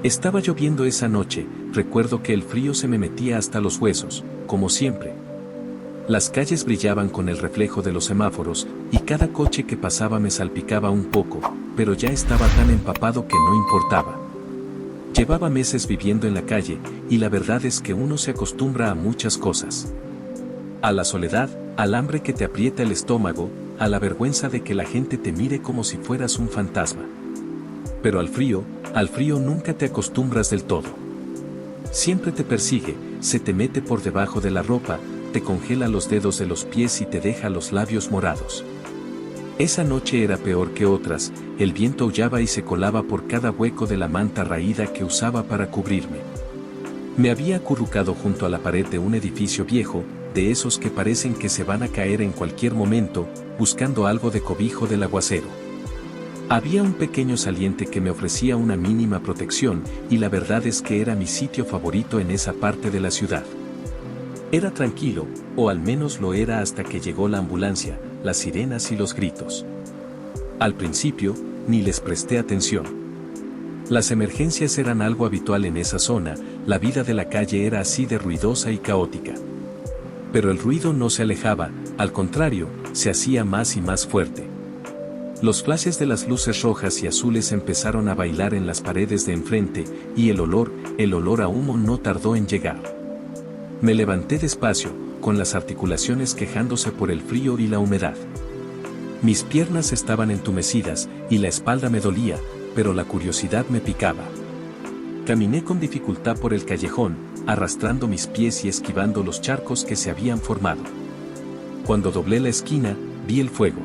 Estaba lloviendo esa noche, recuerdo que el frío se me metía hasta los huesos, como siempre. Las calles brillaban con el reflejo de los semáforos, y cada coche que pasaba me salpicaba un poco, pero ya estaba tan empapado que no importaba. Llevaba meses viviendo en la calle, y la verdad es que uno se acostumbra a muchas cosas. A la soledad, al hambre que te aprieta el estómago, a la vergüenza de que la gente te mire como si fueras un fantasma. Pero al frío nunca te acostumbras del todo. Siempre te persigue, se te mete por debajo de la ropa, te congela los dedos de los pies y te deja los labios morados. Esa noche era peor que otras, el viento aullaba y se colaba por cada hueco de la manta raída que usaba para cubrirme. Me había acurrucado junto a la pared de un edificio viejo, de esos que parecen que se van a caer en cualquier momento, buscando algo de cobijo del aguacero. Había un pequeño saliente que me ofrecía una mínima protección, y la verdad es que era mi sitio favorito en esa parte de la ciudad. Era tranquilo, o al menos lo era hasta que llegó la ambulancia, las sirenas y los gritos. Al principio, ni les presté atención. Las emergencias eran algo habitual en esa zona, la vida de la calle era así de ruidosa y caótica. Pero el ruido no se alejaba, al contrario, se hacía más y más fuerte. Los flashes de las luces rojas y azules empezaron a bailar en las paredes de enfrente, y el olor a humo no tardó en llegar. Me levanté despacio, con las articulaciones quejándose por el frío y la humedad. Mis piernas estaban entumecidas, y la espalda me dolía, pero la curiosidad me picaba. Caminé con dificultad por el callejón, arrastrando mis pies y esquivando los charcos que se habían formado. Cuando doblé la esquina, vi el fuego.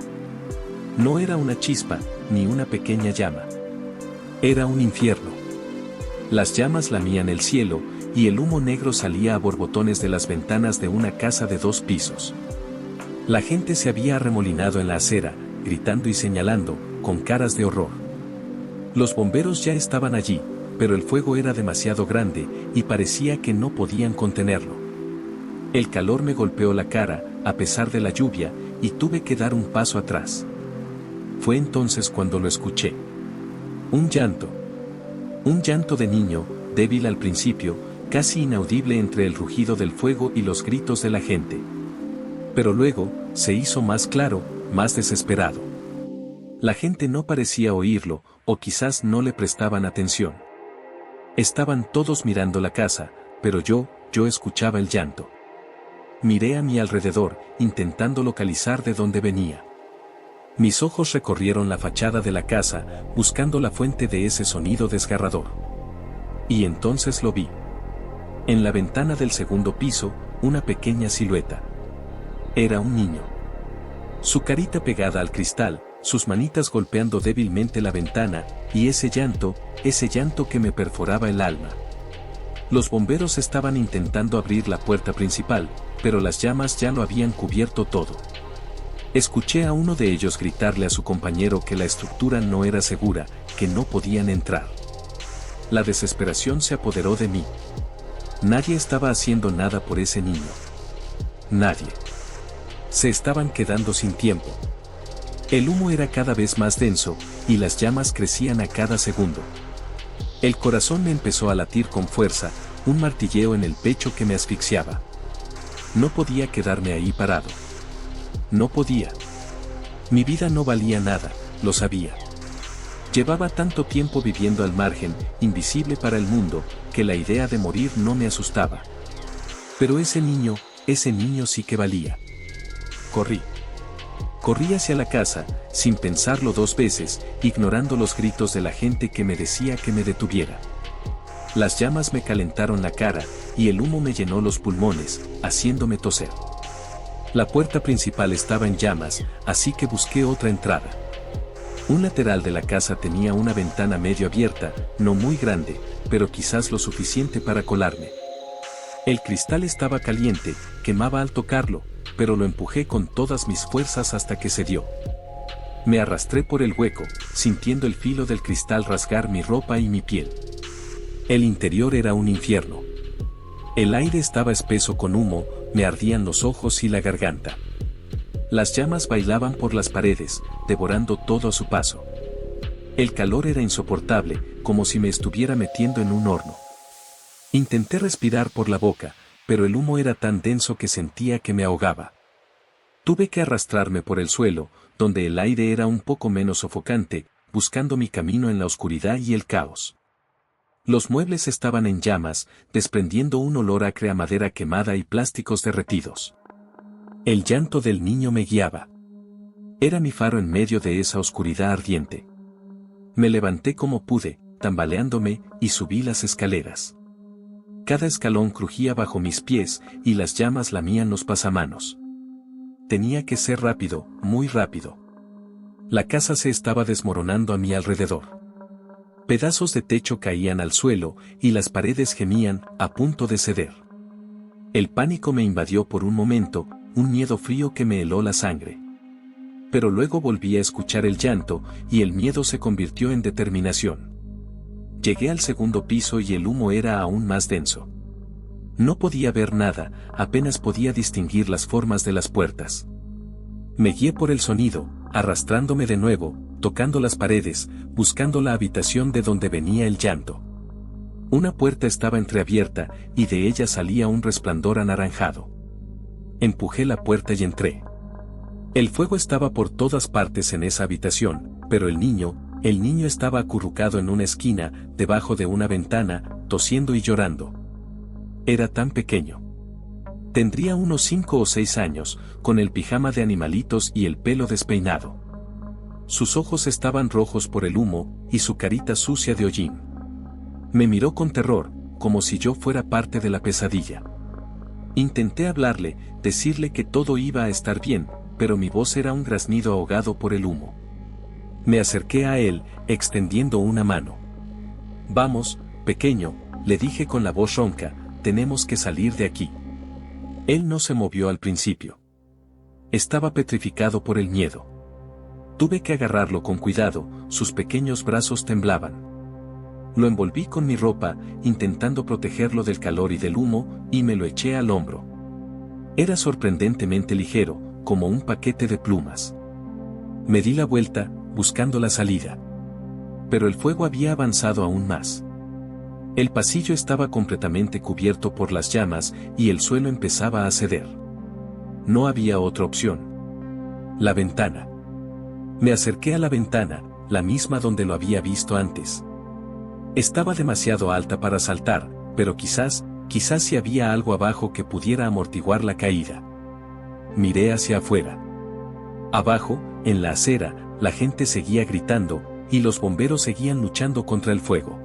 No era una chispa, ni una pequeña llama. Era un infierno. Las llamas lamían el cielo, y el humo negro salía a borbotones de las ventanas de una casa de 2 pisos. La gente se había arremolinado en la acera, gritando y señalando, con caras de horror. Los bomberos ya estaban allí, pero el fuego era demasiado grande, y parecía que no podían contenerlo. El calor me golpeó la cara, a pesar de la lluvia, y tuve que dar un paso atrás. Fue entonces cuando lo escuché. Un llanto. Un llanto de niño, débil al principio, casi inaudible entre el rugido del fuego y los gritos de la gente. Pero luego, se hizo más claro, más desesperado. La gente no parecía oírlo, o quizás no le prestaban atención. Estaban todos mirando la casa, pero yo escuchaba el llanto. Miré a mi alrededor, intentando localizar de dónde venía. Mis ojos recorrieron la fachada de la casa, buscando la fuente de ese sonido desgarrador. Y entonces lo vi. En la ventana del segundo piso, una pequeña silueta. Era un niño. Su carita pegada al cristal, sus manitas golpeando débilmente la ventana, y ese llanto que me perforaba el alma. Los bomberos estaban intentando abrir la puerta principal, pero las llamas ya lo habían cubierto todo. Escuché a uno de ellos gritarle a su compañero que la estructura no era segura, que no podían entrar. La desesperación se apoderó de mí. Nadie estaba haciendo nada por ese niño. Nadie. Se estaban quedando sin tiempo. El humo era cada vez más denso, y las llamas crecían a cada segundo. El corazón me empezó a latir con fuerza, un martilleo en el pecho que me asfixiaba. No podía quedarme ahí parado. No podía. Mi vida no valía nada, lo sabía. Llevaba tanto tiempo viviendo al margen, invisible para el mundo, que la idea de morir no me asustaba. Pero ese niño sí que valía. Corrí. Corrí hacia la casa, sin pensarlo 2 veces, ignorando los gritos de la gente que me decía que me detuviera. Las llamas me calentaron la cara, y el humo me llenó los pulmones, haciéndome toser. La puerta principal estaba en llamas, así que busqué otra entrada. Un lateral de la casa tenía una ventana medio abierta, no muy grande, pero quizás lo suficiente para colarme. El cristal estaba caliente, quemaba al tocarlo, pero lo empujé con todas mis fuerzas hasta que cedió. Me arrastré por el hueco, sintiendo el filo del cristal rasgar mi ropa y mi piel. El interior era un infierno. El aire estaba espeso con humo, me ardían los ojos y la garganta. Las llamas bailaban por las paredes, devorando todo a su paso. El calor era insoportable, como si me estuviera metiendo en un horno. Intenté respirar por la boca, pero el humo era tan denso que sentía que me ahogaba. Tuve que arrastrarme por el suelo, donde el aire era un poco menos sofocante, buscando mi camino en la oscuridad y el caos. Los muebles estaban en llamas, desprendiendo un olor acre a madera quemada y plásticos derretidos. El llanto del niño me guiaba. Era mi faro en medio de esa oscuridad ardiente. Me levanté como pude, tambaleándome, y subí las escaleras. Cada escalón crujía bajo mis pies, y las llamas lamían los pasamanos. Tenía que ser rápido, muy rápido. La casa se estaba desmoronando a mi alrededor. Pedazos de techo caían al suelo, y las paredes gemían, a punto de ceder. El pánico me invadió por un momento, un miedo frío que me heló la sangre. Pero luego volví a escuchar el llanto, y el miedo se convirtió en determinación. Llegué al segundo piso y el humo era aún más denso. No podía ver nada, apenas podía distinguir las formas de las puertas. Me guié por el sonido, arrastrándome de nuevo, tocando las paredes, buscando la habitación de donde venía el llanto. Una puerta estaba entreabierta, y de ella salía un resplandor anaranjado. Empujé la puerta y entré. El fuego estaba por todas partes en esa habitación, pero el niño estaba acurrucado en una esquina, debajo de una ventana, tosiendo y llorando. Era tan pequeño. Tendría unos 5 o 6 años, con el pijama de animalitos y el pelo despeinado. Sus ojos estaban rojos por el humo, y su carita sucia de hollín. Me miró con terror, como si yo fuera parte de la pesadilla. Intenté hablarle, decirle que todo iba a estar bien, pero mi voz era un graznido ahogado por el humo. Me acerqué a él, extendiendo una mano. «Vamos, pequeño», le dije con la voz ronca, «tenemos que salir de aquí». Él no se movió al principio. Estaba petrificado por el miedo. Tuve que agarrarlo con cuidado, sus pequeños brazos temblaban. Lo envolví con mi ropa, intentando protegerlo del calor y del humo, y me lo eché al hombro. Era sorprendentemente ligero, como un paquete de plumas. Me di la vuelta, buscando la salida. Pero el fuego había avanzado aún más. El pasillo estaba completamente cubierto por las llamas, y el suelo empezaba a ceder. No había otra opción. La ventana. Me acerqué a la ventana, la misma donde lo había visto antes. Estaba demasiado alta para saltar, pero quizás si había algo abajo que pudiera amortiguar la caída. Miré hacia afuera. Abajo, en la acera, la gente seguía gritando, y los bomberos seguían luchando contra el fuego.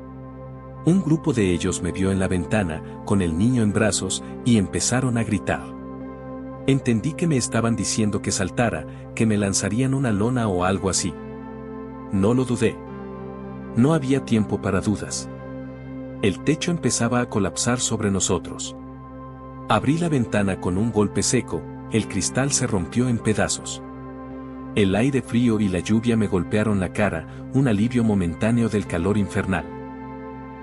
Un grupo de ellos me vio en la ventana, con el niño en brazos, y empezaron a gritar. Entendí que me estaban diciendo que saltara, que me lanzarían una lona o algo así. No lo dudé. No había tiempo para dudas. El techo empezaba a colapsar sobre nosotros. Abrí la ventana con un golpe seco, el cristal se rompió en pedazos. El aire frío y la lluvia me golpearon la cara, un alivio momentáneo del calor infernal.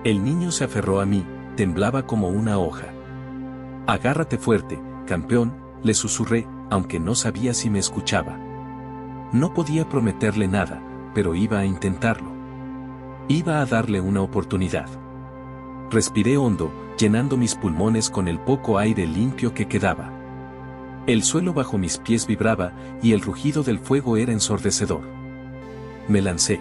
El niño se aferró a mí, temblaba como una hoja. «Agárrate fuerte, campeón», le susurré, aunque no sabía si me escuchaba. No podía prometerle nada, pero iba a intentarlo. Iba a darle una oportunidad. Respiré hondo, llenando mis pulmones con el poco aire limpio que quedaba. El suelo bajo mis pies vibraba, y el rugido del fuego era ensordecedor. Me lancé.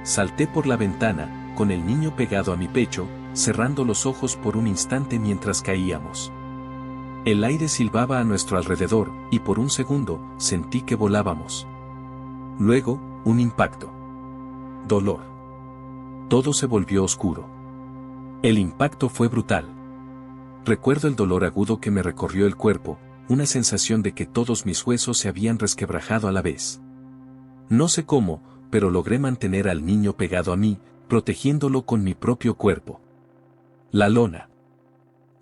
Salté por la ventana, con el niño pegado a mi pecho, cerrando los ojos por un instante mientras caíamos. El aire silbaba a nuestro alrededor, y por un segundo, sentí que volábamos. Luego, un impacto. Dolor. Todo se volvió oscuro. El impacto fue brutal. Recuerdo el dolor agudo que me recorrió el cuerpo, una sensación de que todos mis huesos se habían resquebrajado a la vez. No sé cómo, pero logré mantener al niño pegado a mí, protegiéndolo con mi propio cuerpo. La lona.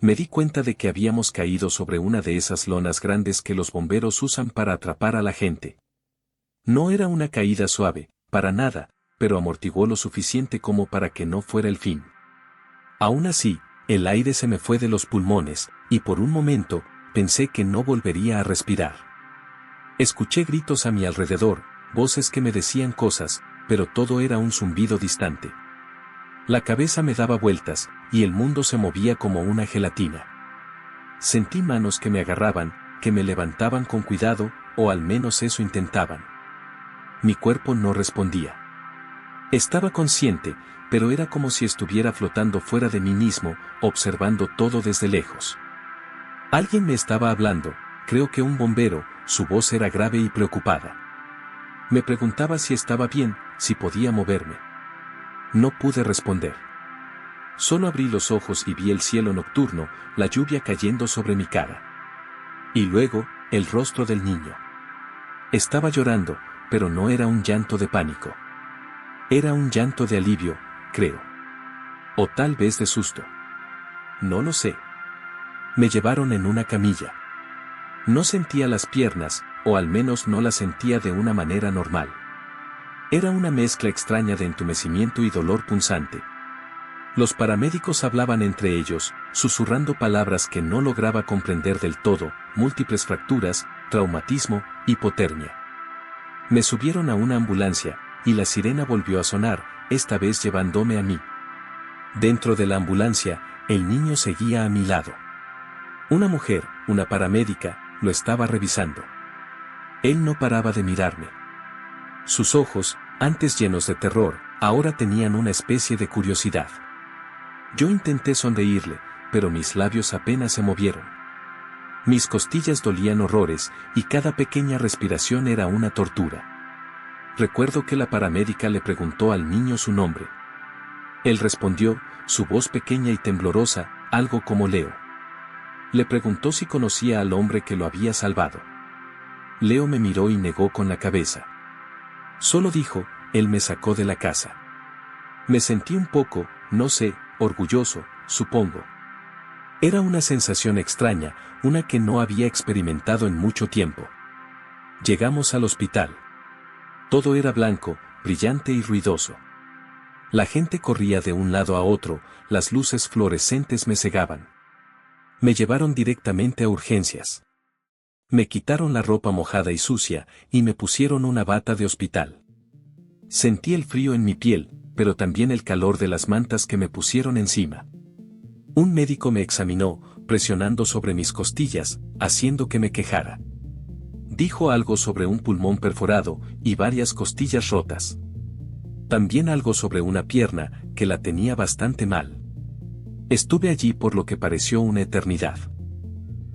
Me di cuenta de que habíamos caído sobre una de esas lonas grandes que los bomberos usan para atrapar a la gente. No era una caída suave, para nada, pero amortiguó lo suficiente como para que no fuera el fin. Aún así, el aire se me fue de los pulmones, y por un momento, pensé que no volvería a respirar. Escuché gritos a mi alrededor, voces que me decían cosas, pero todo era un zumbido distante. La cabeza me daba vueltas, y el mundo se movía como una gelatina. Sentí manos que me agarraban, que me levantaban con cuidado, o al menos eso intentaban. Mi cuerpo no respondía. Estaba consciente, pero era como si estuviera flotando fuera de mí mismo, observando todo desde lejos. Alguien me estaba hablando, creo que un bombero, su voz era grave y preocupada. Me preguntaba si estaba bien, si podía moverme. No pude responder. Solo abrí los ojos y vi el cielo nocturno, la lluvia cayendo sobre mi cara. Y luego, el rostro del niño. Estaba llorando, pero no era un llanto de pánico. Era un llanto de alivio, creo. O tal vez de susto. No lo sé. Me llevaron en una camilla. No sentía las piernas, o al menos no las sentía de una manera normal. Era una mezcla extraña de entumecimiento y dolor punzante. Los paramédicos hablaban entre ellos, susurrando palabras que no lograba comprender del todo: múltiples fracturas, traumatismo, hipotermia. Me subieron a una ambulancia, y la sirena volvió a sonar, esta vez llevándome a mí. Dentro de la ambulancia, el niño seguía a mi lado. Una mujer, una paramédica, lo estaba revisando. Él no paraba de mirarme. Sus ojos, antes llenos de terror, ahora tenían una especie de curiosidad. Yo intenté sonreírle, pero mis labios apenas se movieron. Mis costillas dolían horrores, y cada pequeña respiración era una tortura. Recuerdo que la paramédica le preguntó al niño su nombre. Él respondió, su voz pequeña y temblorosa, algo como Leo. Le preguntó si conocía al hombre que lo había salvado. Leo me miró y negó con la cabeza. Solo dijo, él me sacó de la casa. Me sentí un poco, no sé, orgulloso, supongo. Era una sensación extraña, una que no había experimentado en mucho tiempo. Llegamos al hospital. Todo era blanco, brillante y ruidoso. La gente corría de un lado a otro, las luces fluorescentes me cegaban. Me llevaron directamente a urgencias. Me quitaron la ropa mojada y sucia, y me pusieron una bata de hospital. Sentí el frío en mi piel, pero también el calor de las mantas que me pusieron encima. Un médico me examinó, presionando sobre mis costillas, haciendo que me quejara. Dijo algo sobre un pulmón perforado, y varias costillas rotas. También algo sobre una pierna, que la tenía bastante mal. Estuve allí por lo que pareció una eternidad.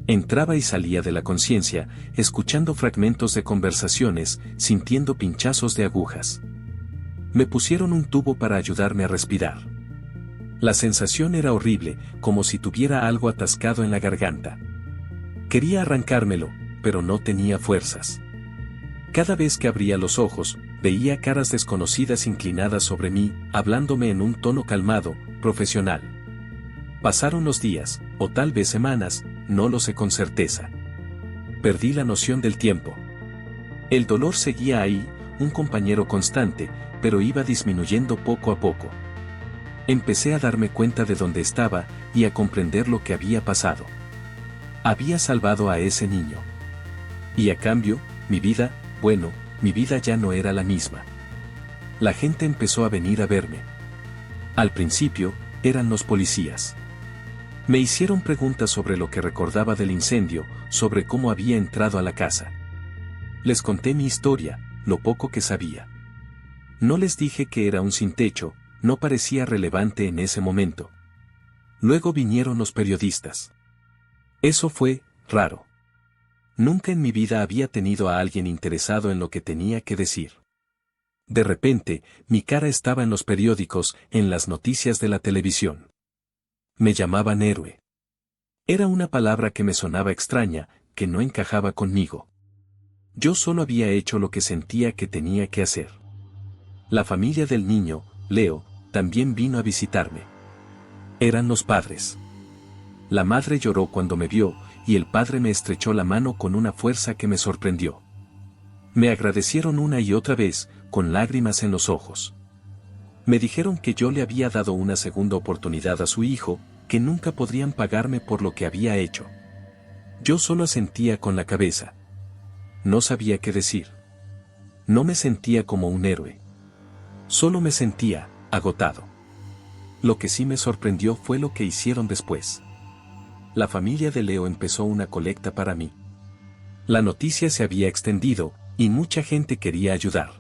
Entraba y salía de la conciencia, escuchando fragmentos de conversaciones, sintiendo pinchazos de agujas. Me pusieron un tubo para ayudarme a respirar. La sensación era horrible, como si tuviera algo atascado en la garganta. Quería arrancármelo, pero no tenía fuerzas. Cada vez que abría los ojos, veía caras desconocidas inclinadas sobre mí, hablándome en un tono calmado, profesional. Pasaron los días, o tal vez semanas, no lo sé con certeza. Perdí la noción del tiempo. El dolor seguía ahí, un compañero constante, pero iba disminuyendo poco a poco. Empecé a darme cuenta de dónde estaba, y a comprender lo que había pasado. Había salvado a ese niño. Y a cambio, mi vida, bueno, mi vida ya no era la misma. La gente empezó a venir a verme. Al principio, eran los policías. Me hicieron preguntas sobre lo que recordaba del incendio, sobre cómo había entrado a la casa. Les conté mi historia, lo poco que sabía. No les dije que era un sin techo, no parecía relevante en ese momento. Luego vinieron los periodistas. Eso fue raro. Nunca en mi vida había tenido a alguien interesado en lo que tenía que decir. De repente, mi cara estaba en los periódicos, en las noticias de la televisión. Me llamaban héroe. Era una palabra que me sonaba extraña, que no encajaba conmigo. Yo solo había hecho lo que sentía que tenía que hacer. La familia del niño, Leo, también vino a visitarme. Eran los padres. La madre lloró cuando me vio, y el padre me estrechó la mano con una fuerza que me sorprendió. Me agradecieron una y otra vez, con lágrimas en los ojos. Me dijeron que yo le había dado una segunda oportunidad a su hijo, que nunca podrían pagarme por lo que había hecho. Yo solo asentía con la cabeza. No sabía qué decir. No me sentía como un héroe. Solo me sentía agotado. Lo que sí me sorprendió fue lo que hicieron después. La familia de Leo empezó una colecta para mí. La noticia se había extendido, y mucha gente quería ayudar.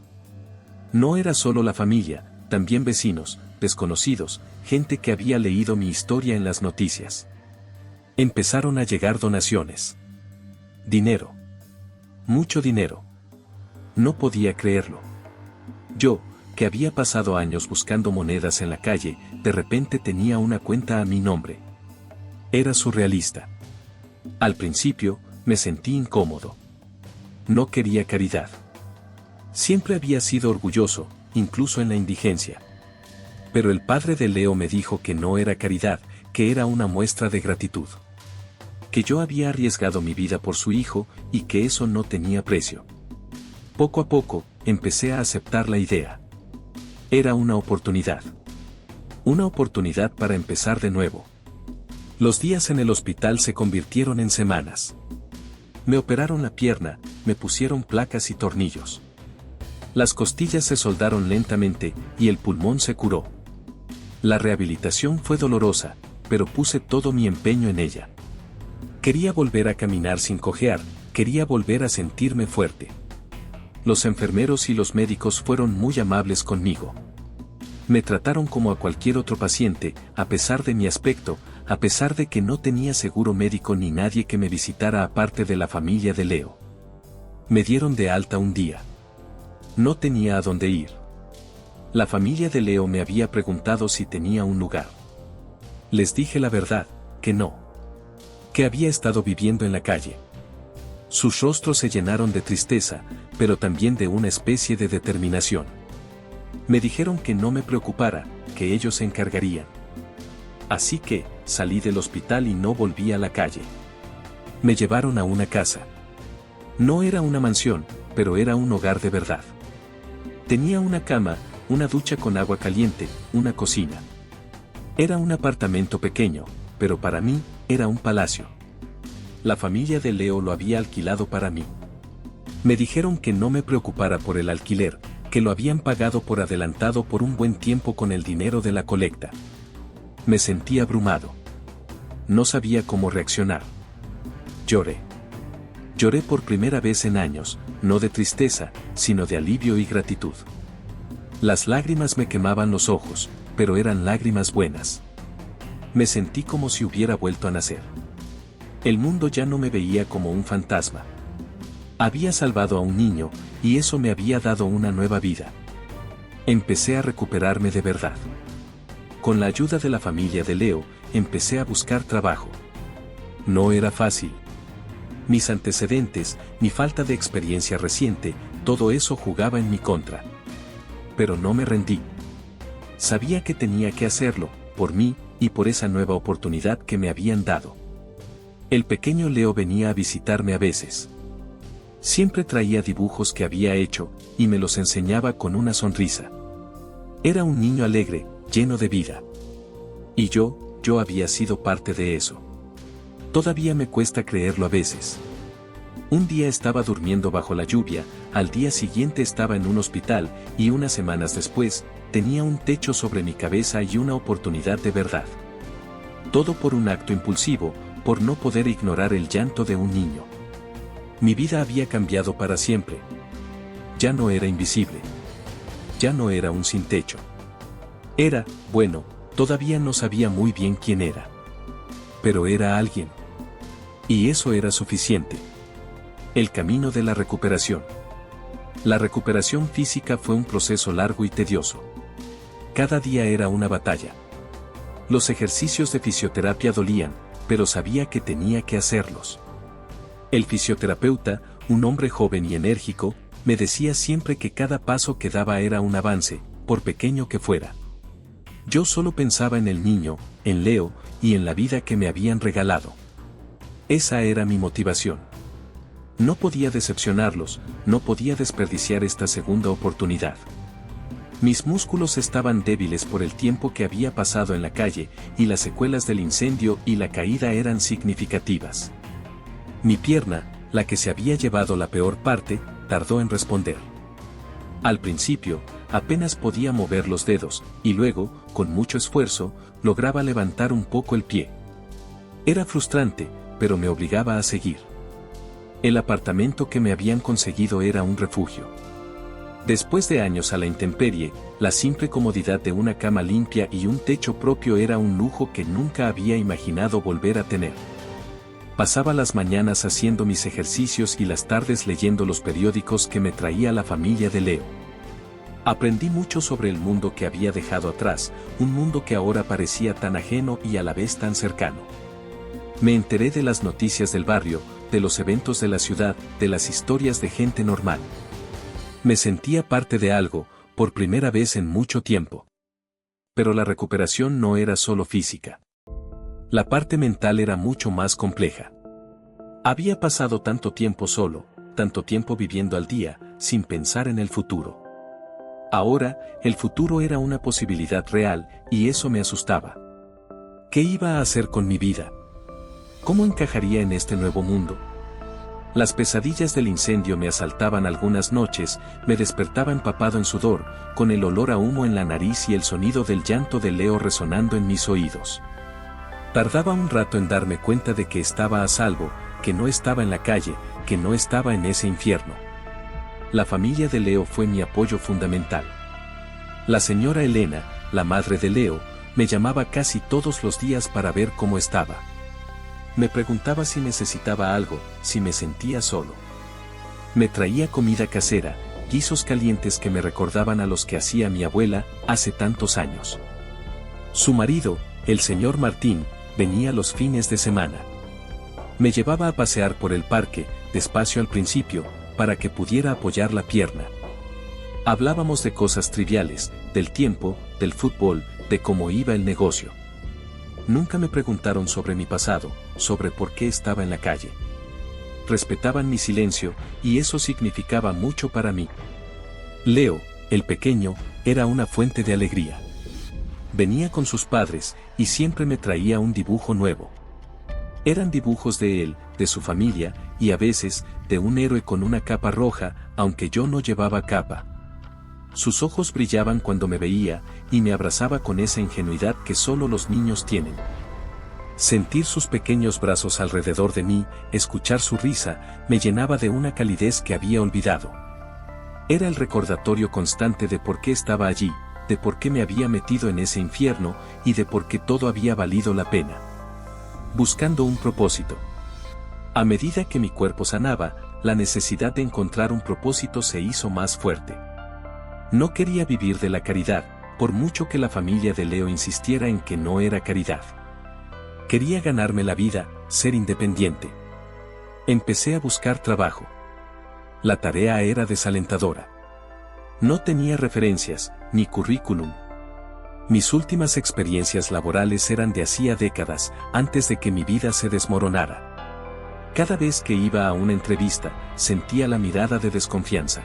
No era solo la familia, también vecinos, desconocidos, gente que había leído mi historia en las noticias. Empezaron a llegar donaciones. Dinero. Mucho dinero. No podía creerlo. Yo, que había pasado años buscando monedas en la calle, de repente tenía una cuenta a mi nombre. Era surrealista. Al principio, me sentí incómodo. No quería caridad. Siempre había sido orgulloso, incluso en la indigencia. Pero el padre de Leo me dijo que no era caridad, que era una muestra de gratitud. Que yo había arriesgado mi vida por su hijo, y que eso no tenía precio. Poco a poco, empecé a aceptar la idea. Era una oportunidad. Una oportunidad para empezar de nuevo. Los días en el hospital se convirtieron en semanas. Me operaron la pierna, me pusieron placas y tornillos. Las costillas se soldaron lentamente, y el pulmón se curó. La rehabilitación fue dolorosa, pero puse todo mi empeño en ella. Quería volver a caminar sin cojear, quería volver a sentirme fuerte. Los enfermeros y los médicos fueron muy amables conmigo. Me trataron como a cualquier otro paciente, a pesar de mi aspecto, a pesar de que no tenía seguro médico ni nadie que me visitara aparte de la familia de Leo. Me dieron de alta un día. No tenía a dónde ir. La familia de Leo me había preguntado si tenía un lugar. Les dije la verdad, que no. Que había estado viviendo en la calle. Sus rostros se llenaron de tristeza, pero también de una especie de determinación. Me dijeron que no me preocupara, que ellos se encargarían. Así que, salí del hospital y no volví a la calle. Me llevaron a una casa. No era una mansión, pero era un hogar de verdad. Tenía una cama, una ducha con agua caliente, una cocina. Era un apartamento pequeño, pero para mí, era un palacio. La familia de Leo lo había alquilado para mí. Me dijeron que no me preocupara por el alquiler, que lo habían pagado por adelantado por un buen tiempo con el dinero de la colecta. Me sentí abrumado. No sabía cómo reaccionar. Lloré. Lloré por primera vez en años, no de tristeza, sino de alivio y gratitud. Las lágrimas me quemaban los ojos, pero eran lágrimas buenas. Me sentí como si hubiera vuelto a nacer. El mundo ya no me veía como un fantasma. Había salvado a un niño, y eso me había dado una nueva vida. Empecé a recuperarme de verdad. Con la ayuda de la familia de Leo, empecé a buscar trabajo. No era fácil. Mis antecedentes, mi falta de experiencia reciente, todo eso jugaba en mi contra. Pero no me rendí. Sabía que tenía que hacerlo, por mí, y por esa nueva oportunidad que me habían dado. El pequeño Leo venía a visitarme a veces. Siempre traía dibujos que había hecho, y me los enseñaba con una sonrisa. Era un niño alegre, lleno de vida. Y yo había sido parte de eso. Todavía me cuesta creerlo a veces. Un día estaba durmiendo bajo la lluvia, al día siguiente estaba en un hospital, y unas semanas después, tenía un techo sobre mi cabeza y una oportunidad de verdad. Todo por un acto impulsivo, por no poder ignorar el llanto de un niño. Mi vida había cambiado para siempre. Ya no era invisible. Ya no era un sin techo. Era, bueno, todavía no sabía muy bien quién era. Pero era alguien. Y eso era suficiente. El camino de la recuperación. La recuperación física fue un proceso largo y tedioso. Cada día era una batalla. Los ejercicios de fisioterapia dolían, pero sabía que tenía que hacerlos. El fisioterapeuta, un hombre joven y enérgico, me decía siempre que cada paso que daba era un avance, por pequeño que fuera. Yo solo pensaba en el niño, en Leo, y en la vida que me habían regalado. Esa era mi motivación. No podía decepcionarlos, no podía desperdiciar esta segunda oportunidad. Mis músculos estaban débiles por el tiempo que había pasado en la calle, y las secuelas del incendio y la caída eran significativas. Mi pierna, la que se había llevado la peor parte, tardó en responder. Al principio, apenas podía mover los dedos, y luego, con mucho esfuerzo, lograba levantar un poco el pie. Era frustrante, pero me obligaba a seguir. El apartamento que me habían conseguido era un refugio. Después de años a la intemperie, la simple comodidad de una cama limpia y un techo propio era un lujo que nunca había imaginado volver a tener. Pasaba las mañanas haciendo mis ejercicios y las tardes leyendo los periódicos que me traía la familia de Leo. Aprendí mucho sobre el mundo que había dejado atrás, un mundo que ahora parecía tan ajeno y a la vez tan cercano. Me enteré de las noticias del barrio, de los eventos de la ciudad, de las historias de gente normal. Me sentía parte de algo, por primera vez en mucho tiempo. Pero la recuperación no era solo física. La parte mental era mucho más compleja. Había pasado tanto tiempo solo, tanto tiempo viviendo al día, sin pensar en el futuro. Ahora, el futuro era una posibilidad real, y eso me asustaba. ¿Qué iba a hacer con mi vida? ¿Cómo encajaría en este nuevo mundo? Las pesadillas del incendio me asaltaban algunas noches, me despertaba empapado en sudor, con el olor a humo en la nariz y el sonido del llanto de Leo resonando en mis oídos. Tardaba un rato en darme cuenta de que estaba a salvo, que no estaba en la calle, que no estaba en ese infierno. La familia de Leo fue mi apoyo fundamental. La señora Elena, la madre de Leo, me llamaba casi todos los días para ver cómo estaba. Me preguntaba si necesitaba algo, si me sentía solo. Me traía comida casera, guisos calientes que me recordaban a los que hacía mi abuela hace tantos años. Su marido, el señor Martín, venía los fines de semana. Me llevaba a pasear por el parque, despacio al principio, para que pudiera apoyar la pierna. Hablábamos de cosas triviales, del tiempo, del fútbol, de cómo iba el negocio. Nunca me preguntaron sobre mi pasado, sobre por qué estaba en la calle. Respetaban mi silencio, y eso significaba mucho para mí. Leo, el pequeño, era una fuente de alegría. Venía con sus padres, y siempre me traía un dibujo nuevo. Eran dibujos de él, de su familia, y a veces, de un héroe con una capa roja, aunque yo no llevaba capa. Sus ojos brillaban cuando me veía, y me abrazaba con esa ingenuidad que solo los niños tienen. Sentir sus pequeños brazos alrededor de mí, escuchar su risa, me llenaba de una calidez que había olvidado. Era el recordatorio constante de por qué estaba allí, de por qué me había metido en ese infierno, y de por qué todo había valido la pena. Buscando un propósito. A medida que mi cuerpo sanaba, la necesidad de encontrar un propósito se hizo más fuerte. No quería vivir de la caridad, por mucho que la familia de Leo insistiera en que no era caridad. Quería ganarme la vida, ser independiente. Empecé a buscar trabajo. La tarea era desalentadora. No tenía referencias, ni currículum. Mis últimas experiencias laborales eran de hacía décadas, antes de que mi vida se desmoronara. Cada vez que iba a una entrevista, sentía la mirada de desconfianza.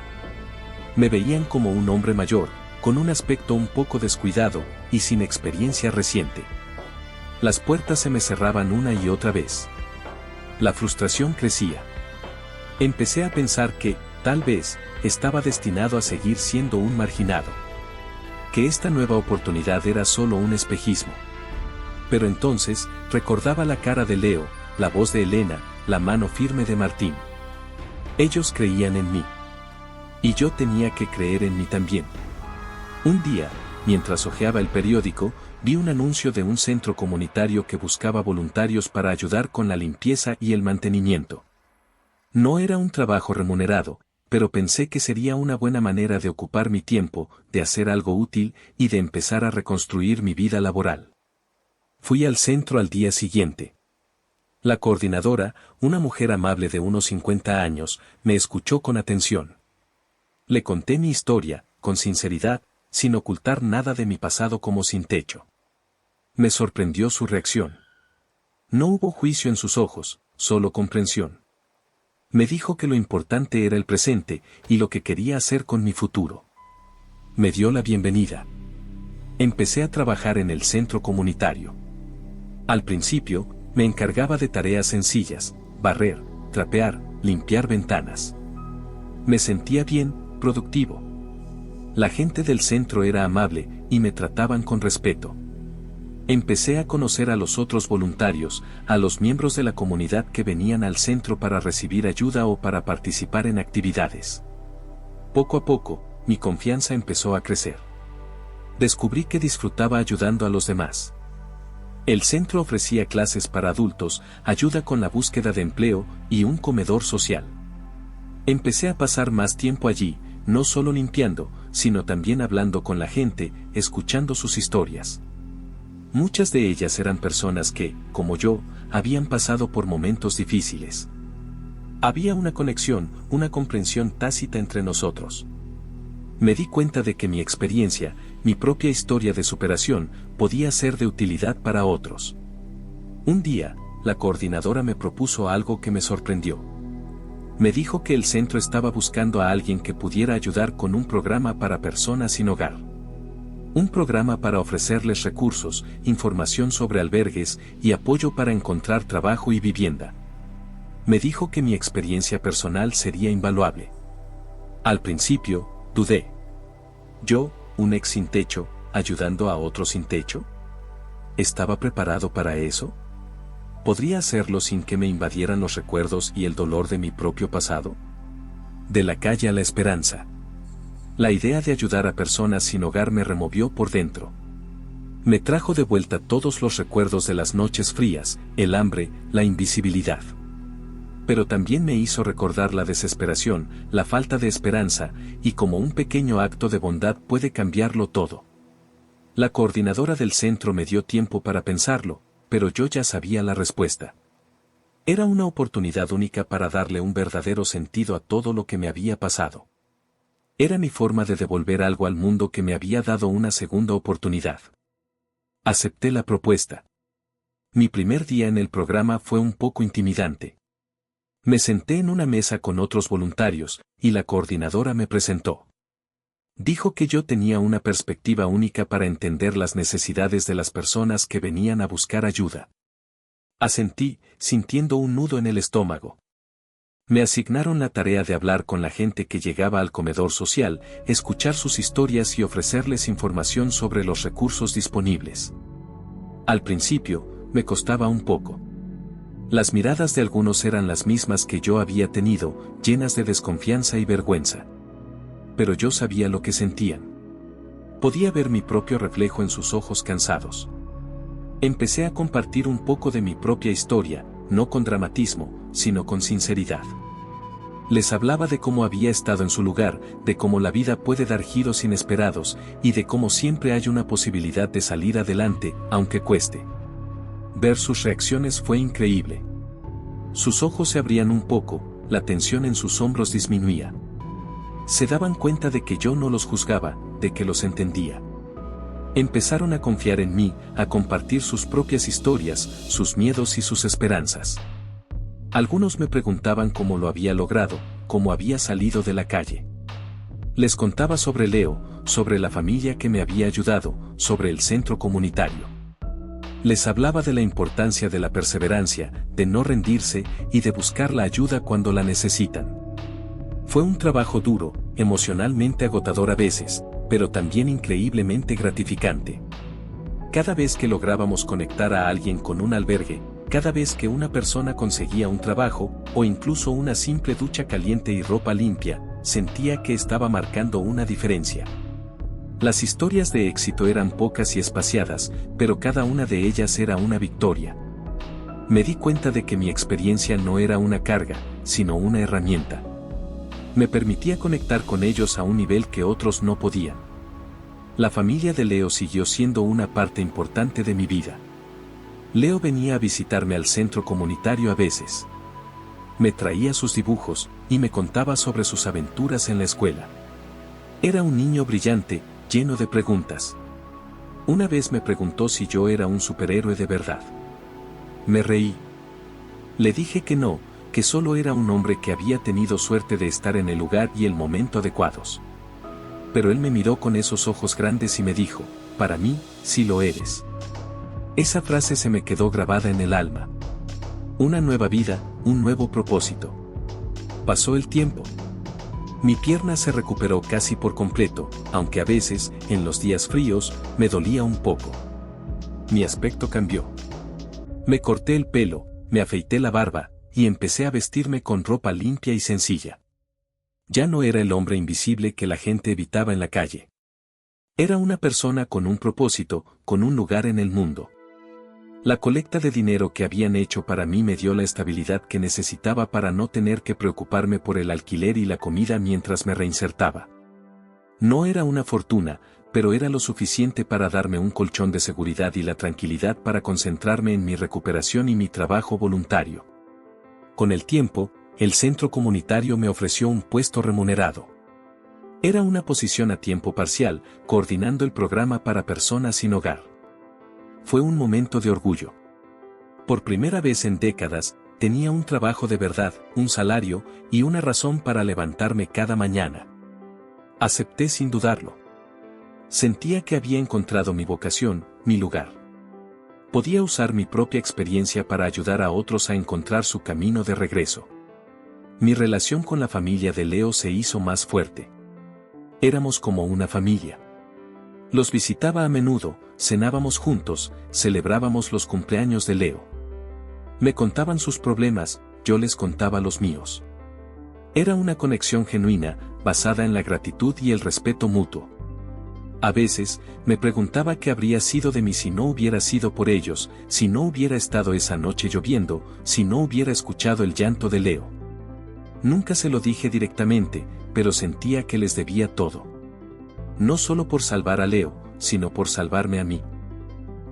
Me veían como un hombre mayor, con un aspecto un poco descuidado, y sin experiencia reciente. Las puertas se me cerraban una y otra vez. La frustración crecía. Empecé a pensar que, tal vez, estaba destinado a seguir siendo un marginado. Que esta nueva oportunidad era solo un espejismo. Pero entonces, recordaba la cara de Leo, la voz de Elena, la mano firme de Martín. Ellos creían en mí. Y yo tenía que creer en mí también. Un día, mientras hojeaba el periódico, vi un anuncio de un centro comunitario que buscaba voluntarios para ayudar con la limpieza y el mantenimiento. No era un trabajo remunerado, pero pensé que sería una buena manera de ocupar mi tiempo, de hacer algo útil y de empezar a reconstruir mi vida laboral. Fui al centro al día siguiente. La coordinadora, una mujer amable de unos 50 años, me escuchó con atención. Le conté mi historia, con sinceridad, sin ocultar nada de mi pasado como sin techo. Me sorprendió su reacción. No hubo juicio en sus ojos, solo comprensión. Me dijo que lo importante era el presente y lo que quería hacer con mi futuro. Me dio la bienvenida. Empecé a trabajar en el centro comunitario. Al principio, me encargaba de tareas sencillas, barrer, trapear, limpiar ventanas. Me sentía bien, productivo. La gente del centro era amable y me trataban con respeto. Empecé a conocer a los otros voluntarios, a los miembros de la comunidad que venían al centro para recibir ayuda o para participar en actividades. Poco a poco, mi confianza empezó a crecer. Descubrí que disfrutaba ayudando a los demás. El centro ofrecía clases para adultos, ayuda con la búsqueda de empleo y un comedor social. Empecé a pasar más tiempo allí, no solo limpiando, sino también hablando con la gente, escuchando sus historias. Muchas de ellas eran personas que, como yo, habían pasado por momentos difíciles. Había una conexión, una comprensión tácita entre nosotros. Me di cuenta de que mi experiencia, mi propia historia de superación, podía ser de utilidad para otros. Un día, la coordinadora me propuso algo que me sorprendió. Me dijo que el centro estaba buscando a alguien que pudiera ayudar con un programa para personas sin hogar. Un programa para ofrecerles recursos, información sobre albergues y apoyo para encontrar trabajo y vivienda. Me dijo que mi experiencia personal sería invaluable. Al principio, dudé. ¿Yo, un ex sin techo, ayudando a otro sin techo? ¿Estaba preparado para eso? ¿Podría hacerlo sin que me invadieran los recuerdos y el dolor de mi propio pasado? De la calle a la esperanza. La idea de ayudar a personas sin hogar me removió por dentro. Me trajo de vuelta todos los recuerdos de las noches frías, el hambre, la invisibilidad. Pero también me hizo recordar la desesperación, la falta de esperanza, y cómo un pequeño acto de bondad puede cambiarlo todo. La coordinadora del centro me dio tiempo para pensarlo, pero yo ya sabía la respuesta. Era una oportunidad única para darle un verdadero sentido a todo lo que me había pasado. Era mi forma de devolver algo al mundo que me había dado una segunda oportunidad. Acepté la propuesta. Mi primer día en el programa fue un poco intimidante. Me senté en una mesa con otros voluntarios, y la coordinadora me presentó. Dijo que yo tenía una perspectiva única para entender las necesidades de las personas que venían a buscar ayuda. Asentí, sintiendo un nudo en el estómago. Me asignaron la tarea de hablar con la gente que llegaba al comedor social, escuchar sus historias y ofrecerles información sobre los recursos disponibles. Al principio, me costaba un poco. Las miradas de algunos eran las mismas que yo había tenido, llenas de desconfianza y vergüenza. Pero yo sabía lo que sentían. Podía ver mi propio reflejo en sus ojos cansados. Empecé a compartir un poco de mi propia historia, no con dramatismo, sino con sinceridad. Les hablaba de cómo había estado en su lugar, de cómo la vida puede dar giros inesperados, y de cómo siempre hay una posibilidad de salir adelante, aunque cueste. Ver sus reacciones fue increíble. Sus ojos se abrían un poco, la tensión en sus hombros disminuía. Se daban cuenta de que yo no los juzgaba, de que los entendía. Empezaron a confiar en mí, a compartir sus propias historias, sus miedos y sus esperanzas. Algunos me preguntaban cómo lo había logrado, cómo había salido de la calle. Les contaba sobre Leo, sobre la familia que me había ayudado, sobre el centro comunitario. Les hablaba de la importancia de la perseverancia, de no rendirse y de buscar la ayuda cuando la necesitan. Fue un trabajo duro, emocionalmente agotador a veces, pero también increíblemente gratificante. Cada vez que lográbamos conectar a alguien con un albergue, cada vez que una persona conseguía un trabajo, o incluso una simple ducha caliente y ropa limpia, sentía que estaba marcando una diferencia. Las historias de éxito eran pocas y espaciadas, pero cada una de ellas era una victoria. Me di cuenta de que mi experiencia no era una carga, sino una herramienta. Me permitía conectar con ellos a un nivel que otros no podían. La familia de Leo siguió siendo una parte importante de mi vida. Leo venía a visitarme al centro comunitario a veces. Me traía sus dibujos, y me contaba sobre sus aventuras en la escuela. Era un niño brillante, lleno de preguntas. Una vez me preguntó si yo era un superhéroe de verdad. Me reí. Le dije que no, que solo era un hombre que había tenido suerte de estar en el lugar y el momento adecuados. Pero él me miró con esos ojos grandes y me dijo, para mí, sí lo eres. Esa frase se me quedó grabada en el alma. Una nueva vida, un nuevo propósito. Pasó el tiempo. Mi pierna se recuperó casi por completo, aunque a veces, en los días fríos, me dolía un poco. Mi aspecto cambió. Me corté el pelo, me afeité la barba, y empecé a vestirme con ropa limpia y sencilla. Ya no era el hombre invisible que la gente evitaba en la calle. Era una persona con un propósito, con un lugar en el mundo. La colecta de dinero que habían hecho para mí me dio la estabilidad que necesitaba para no tener que preocuparme por el alquiler y la comida mientras me reinsertaba. No era una fortuna, pero era lo suficiente para darme un colchón de seguridad y la tranquilidad para concentrarme en mi recuperación y mi trabajo voluntario. Con el tiempo, el centro comunitario me ofreció un puesto remunerado. Era una posición a tiempo parcial, coordinando el programa para personas sin hogar. Fue un momento de orgullo. Por primera vez en décadas, tenía un trabajo de verdad, un salario y una razón para levantarme cada mañana. Acepté sin dudarlo. Sentía que había encontrado mi vocación, mi lugar. Podía usar mi propia experiencia para ayudar a otros a encontrar su camino de regreso. Mi relación con la familia de Leo se hizo más fuerte. Éramos como una familia. Los visitaba a menudo, cenábamos juntos, celebrábamos los cumpleaños de Leo. Me contaban sus problemas, yo les contaba los míos. Era una conexión genuina, basada en la gratitud y el respeto mutuo. A veces, me preguntaba qué habría sido de mí si no hubiera sido por ellos, si no hubiera estado esa noche lloviendo, si no hubiera escuchado el llanto de Leo. Nunca se lo dije directamente, pero sentía que les debía todo. No solo por salvar a Leo, sino por salvarme a mí.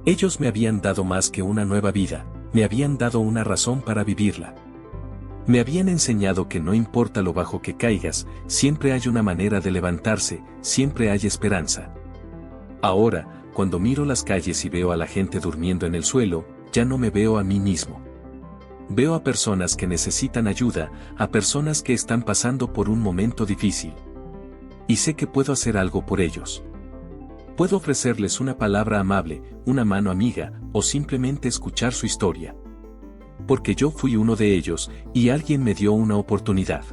Ellos me habían dado más que una nueva vida, me habían dado una razón para vivirla. Me habían enseñado que no importa lo bajo que caigas, siempre hay una manera de levantarse, siempre hay esperanza. Ahora, cuando miro las calles y veo a la gente durmiendo en el suelo, ya no me veo a mí mismo. Veo a personas que necesitan ayuda, a personas que están pasando por un momento difícil. Y sé que puedo hacer algo por ellos. Puedo ofrecerles una palabra amable, una mano amiga, o simplemente escuchar su historia. Porque yo fui uno de ellos, y alguien me dio una oportunidad.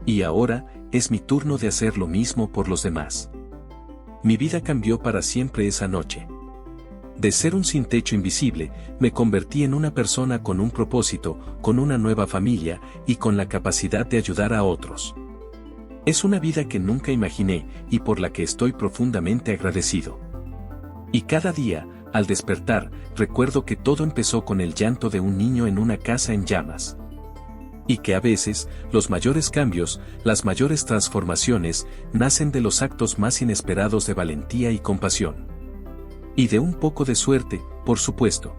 Y ahora, es mi turno de hacer lo mismo por los demás. Mi vida cambió para siempre esa noche. De ser un sin techo invisible, me convertí en una persona con un propósito, con una nueva familia, y con la capacidad de ayudar a otros. Es una vida que nunca imaginé, y por la que estoy profundamente agradecido. Y cada día, al despertar, recuerdo que todo empezó con el llanto de un niño en una casa en llamas. Y que a veces, los mayores cambios, las mayores transformaciones, nacen de los actos más inesperados de valentía y compasión. Y de un poco de suerte, por supuesto.